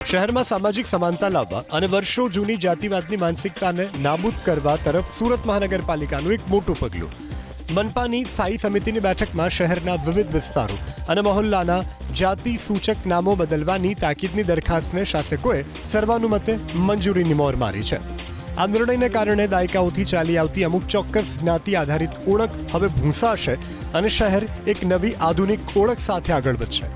શહેરમાં સામાજિક સમાનતા લાવવા અને વર્ષો જૂની જાતિવાદની માનસિકતાને નાબૂદ કરવા તરફ સુરત મહાનગરપાલિકાનું એક મોટું પગલું. મનપાની સ્થાયી સમિતિની બેઠકમાં શહેરના વિવિધ વિસ્તારો અને મહોલ્લાના જાતિ સૂચક નામો બદલવાની તાકીદની દરખાસ્તને શાસકોએ સર્વાનુમતે મંજૂરીની મોહર મારી છે. આ નિર્ણયને કારણે દાયકાઓથી ચાલી આવતી અમુક ચોક્કસ જ્ઞાતિ આધારિત ઓળખ હવે ભૂંસાશે અને શહેર એક નવી આધુનિક ઓળખ સાથે આગળ વધશે.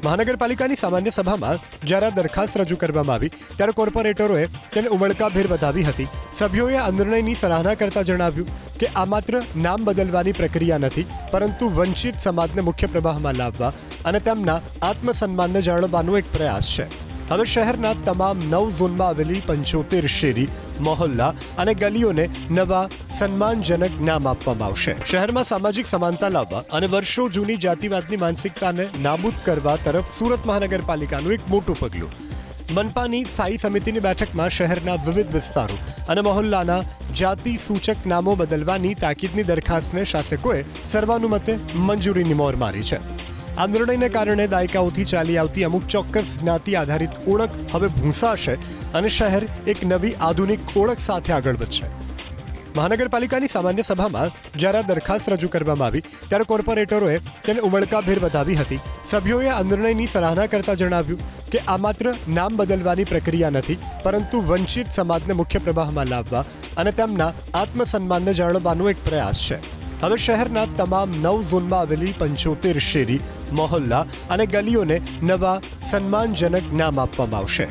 મહાનગરપાલિકાની સામાન્ય સભામાં જ્યારે આ દરખાસ્ત રજૂ કરવામાં આવી ત્યારે કોર્પોરેટરોએ તેને ઉમળકાભેર વધાવી હતી. સભ્યોએ આ નિર્ણયની સરાહના કરતા જણાવ્યું કે આ માત્ર નામ બદલવાની પ્રક્રિયા નથી, પરંતુ વંચિત સમાજને મુખ્ય પ્રવાહમાં લાવવા અને તેમના આત્મસન્માનને જાળવવાનો એક પ્રયાસ છે. હવે શહેરના તમામ 9 ઝોનમાં આવેલી 75 શેરી, મહોલ્લા અને ગલીઓને નવા સન્માનજનક નામ આપવામાં આવશે. શહેરમાં સામાજિક સમાનતા લાવવા અને વર્ષો જૂની જાતિવાદની માનસિકતાને નાબૂદ કરવા તરફ સુરત મહાનગરપાલિકાનું એક મોટું પગલું. મનપાની સ્થાયી સમિતિની બેઠકમાં શહેરના વિવિધ વિસ્તારો અને મહોલ્લાના જાતિ સૂચક નામો બદલવાની તાકીદની દરખાસ્તને શાસકોએ સર્વાનુમતે મંજૂરીની મોહર મારી છે. આ નિર્ણયને કારણે દાયકાઓથી ચાલી આવતી અમુક ચોક્કસ જ્ઞાતિ આધારિત ઓળખ હવે ભૂંસાશે અને શહેર એક નવી આધુનિક ઓળખ સાથે આગળ વધશે. મહાનગરપાલિકાની સામાન્ય સભામાં જ્યારે આ દરખાસ્ત રજૂ કરવામાં આવી ત્યારે કોર્પોરેટરોએ તેને ઉમળકાભેર વધાવી હતી. સભ્યોએ આ નિર્ણયની સરાહના કરતા જણાવ્યું કે આ માત્ર નામ બદલવાની પ્રક્રિયા નથી, પરંતુ વંચિત સમાજને મુખ્ય પ્રવાહમાં લાવવા અને તેમના આત્મસન્માનને જાળવવાનો એક પ્રયાસ છે. હવે શહેરના તમામ 9 ઝોનમાં આવેલી 75 શેરી, મહોલ્લા અને ગલીઓને નવા સન્માનજનક નામ આપવામાં આવશે.